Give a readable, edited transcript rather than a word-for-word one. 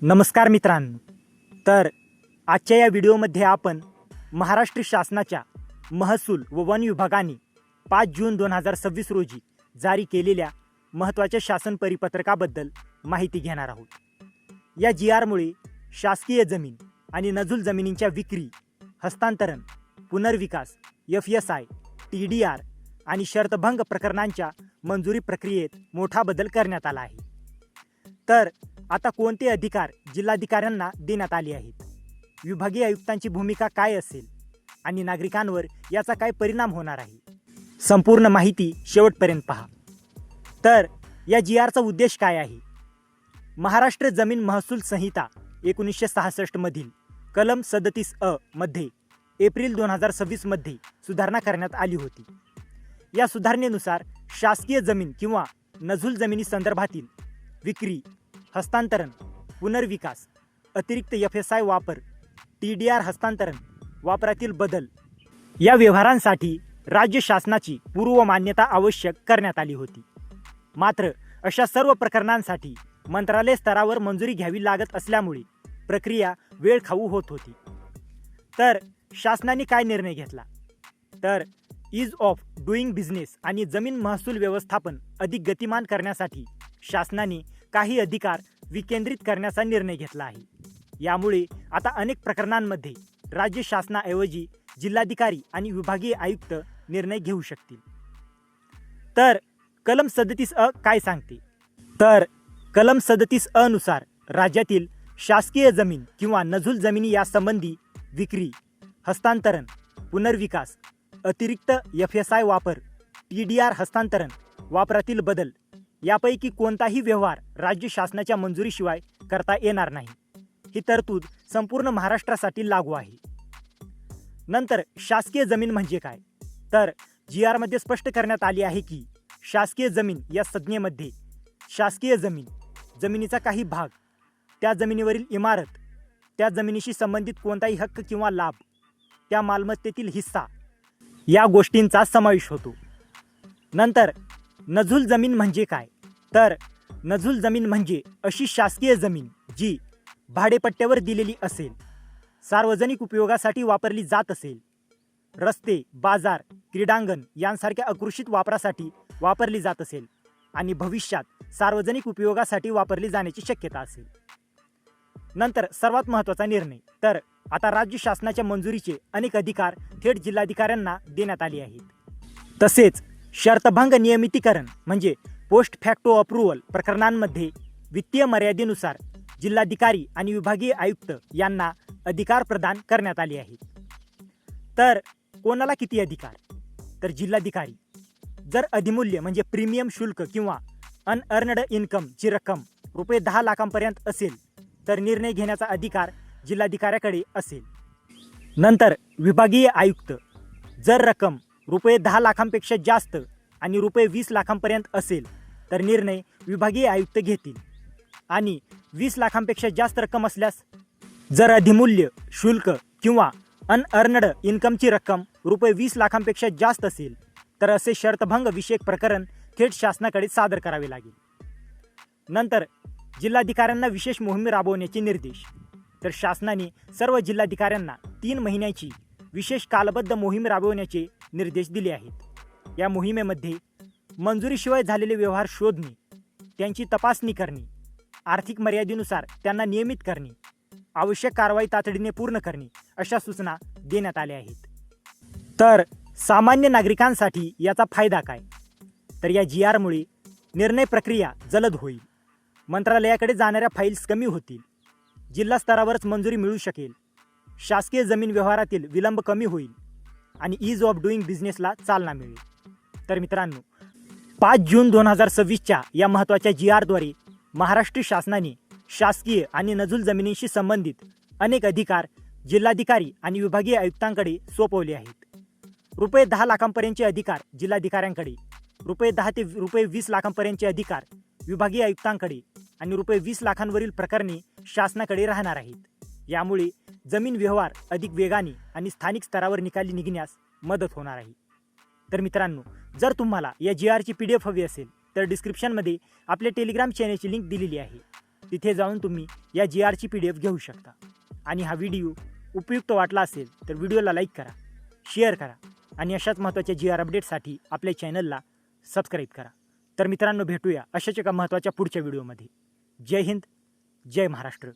नमस्कार मित्रांनो. तर आजच्या या व्हिडिओमध्ये आपण महाराष्ट्र शासनाच्या महसूल व वन विभागाने 5 जून 2026 रोजी जारी केलेल्या महत्त्वाच्या शासन परिपत्रकाबद्दल माहिती घेणार आहोत. या GRमुळे शासकीय जमीन आणि नजूल जमिनींच्या विक्री, हस्तांतरण, पुनर्विकास, FSI, TDR आणि शर्तभंग प्रकरणांच्या मंजुरी प्रक्रियेत मोठा बदल करण्यात आला आहे. तर आता कोणते अधिकार जिल्हाधिकाऱ्यांना देण्यात आले आहेत, विभागीय आयुक्तांची भूमिका काय असेल आणि नागरिकांवर याचा काय परिणाम होणार आहे, संपूर्ण माहिती शेवटपर्यंत पहा. तर या GRचा उद्देश काय आहे? महाराष्ट्र जमीन महसूल संहिता 1966 मधील कलम 37 मध्ये एप्रिल 2026 मध्ये सुधारणा करण्यात आली होती. या सुधारणेनुसार शासकीय जमीन किंवा नजूल जमिनी संदर्भातील विक्री, हस्तांतरण, पुनर्विकास, अतिरिक्त FSI वापर, TDR हस्तांतरण, वापरातील बदल या व्यवहारांसाठी राज्य शासनाची पूर्व मान्यता आवश्यक करण्यात आली होती. मात्र अशा सर्व प्रकरणांसाठी मंत्रालय स्तरावर मंजुरी घ्यावी लागत असल्यामुळे प्रक्रिया वेळखाऊ होत होती. तर शासनाने काय निर्णय घेतला? तर ईज ऑफ डुईंग बिझनेस आणि जमीन महसूल व्यवस्थापन अधिक गतिमान करण्यासाठी शासनाने काही अधिकार विकेंद्रित करण्याचा निर्णय घेतला आहे. यामुळे आता अनेक प्रकरणांमध्ये राज्य शासनाऐवजी जिल्हाधिकारी आणि विभागीय आयुक्त निर्णय घेऊ शकतील. तर कलम 37 काय सांगते? तर कलम 37 नुसार राज्यातील शासकीय जमीन किंवा नजूल जमिनी यासंबंधी विक्री, हस्तांतरण, पुनर्विकास, अतिरिक्त FSI वापर, TDR हस्तांतरण, वापरातील बदल यापैकी कोणताही व्यवहार राज्य शासनाच्या मंजुरीशिवाय करता येणार नाही. ही तरतूद संपूर्ण महाराष्ट्रासाठी लागू आहे. नंतर शासकीय जमीन म्हणजे काय? तर GRमध्ये स्पष्ट करण्यात आले आहे की शासकीय जमीन या संज्ञेमध्ये शासकीय जमीन, जमिनीचा काही भाग, त्या जमिनीवरील इमारत, त्या जमिनीशी संबंधित कोणताही हक्क किंवा लाभ, त्या मालमत्तेतील हिस्सा या गोष्टींचा समावेश होतो. नंतर नजूल जमीन म्हणजे काय? तर नजूल जमीन म्हणजे अशी शासकीय जमीन जी भाडेपट्ट्यावर दिलेली असेल, सार्वजनिक उपयोगासाठी वापरली जात असेल, रस्ते, बाजार, क्रीडांगण यांसारख्या आकृषित वापरासाठी वापरली जात असेल आणि भविष्यात सार्वजनिक उपयोगासाठी वापरली जाण्याची शक्यता असेल. नंतर सर्वात महत्त्वाचा निर्णय, तर आता राज्य शासनाच्या मंजुरीचे अनेक अधिकार थेट जिल्हाधिकाऱ्यांना देण्यात आले आहेत. तसेच शर्तभंग नियमितीकरण म्हणजे पोस्ट फॅक्टो अप्रूव्हल प्रकरणांमध्ये वित्तीय मर्यादेनुसार जिल्हाधिकारी आणि विभागीय आयुक्त यांना अधिकार प्रदान करण्यात आले आहेत. तर कोणाला किती अधिकार? तर जिल्हाधिकारी जर अधिमूल्य म्हणजे प्रीमियम शुल्क किंवा अनअर्नड इन्कमची रक्कम ₹10 लाखांपर्यंत असेल तर निर्णय घेण्याचा अधिकार जिल्हाधिकाऱ्याकडे असेल. नंतर विभागीय आयुक्त जर रक्कम ₹10 लाखांपेक्षा जास्त आणि ₹20 लाखांपर्यंत असेल तर निर्णय विभागीय आयुक्त घेतील. आणि 20 लाखांपेक्षा जास्त रक्कम असल्यास, जर अधिमूल्य शुल्क किंवा अनअर्नड इन्कमची रक्कम ₹20 लाखांपेक्षा जास्त असेल तर असे शर्तभंग विषयक प्रकरण थेट शासनाकडे सादर करावे लागेल. नंतर जिल्हाधिकाऱ्यांना विशेष मोहीम राबवण्याचे निर्देश. तर शासनाने सर्व जिल्हाधिकाऱ्यांना 3 महिन्याची विशेष कालबद्ध मोहीम राबवण्याचे निर्देश दिले आहेत. या मोहिमेमध्ये मंजुरीशिवाय झालेले व्यवहार शोधणे, त्यांची तपासणी करणे, आर्थिक मर्यादेनुसार त्यांना नियमित करणे, आवश्यक कारवाई तातडीने पूर्ण करणे अशा सूचना देण्यात आल्या आहेत. तर सामान्य नागरिकांसाठी याचा फायदा काय? तर या GRमुळे निर्णय प्रक्रिया जलद होईल, मंत्रालयाकडे जाणाऱ्या फाईल्स कमी होतील, जिल्हा स्तरावरच मंजुरी मिळू शकेल, शासकीय जमीन व्यवहारातील विलंब कमी होईल आणि ईज ऑफ डुईंग बिझनेसला चालना मिळेल. तर मित्रांनो, 5 जून 2026च्या या महत्त्वाच्या GRद्वारे महाराष्ट्र शासनाने शासकीय आणि नजूल जमिनींशी संबंधित अनेक अधिकार जिल्हाधिकारी आणि विभागीय आयुक्तांकडे सोपवले आहेत. ₹10 लाखांपर्यंतचे अधिकार जिल्हाधिकाऱ्यांकडे, ₹10 ते ₹20 लाखांपर्यंतचे अधिकार विभागीय आयुक्तांकडे आणि ₹20 लाखांवरील प्रकरणे शासनाकडे राहणार आहेत. यामुळे जमीन व्यवहार अधिक वेगाने आणि स्थानिक स्तरावर निकाली निघण्यास मदत होणार आहे. तर मित्रांनो, जर तुम्हाला या GRची PDF हवी असेल तर डिस्क्रिप्शनमध्ये आपल्या टेलिग्राम चॅनेलची लिंक दिलेली आहे. तिथे जाऊन तुम्ही या GRची PDF घेऊ शकता. आणि हा व्हिडिओ उपयुक्त वाटला असेल तर व्हिडिओला लाईक करा, शेअर करा आणि अशाच महत्त्वाच्या GR अपडेटसाठी आपल्या चॅनलला सबस्क्राईब करा. तर मित्रांनो, भेटूया अशाच एका महत्त्वाच्या पुढच्या व्हिडिओमध्ये. जय हिंद, जय महाराष्ट्र.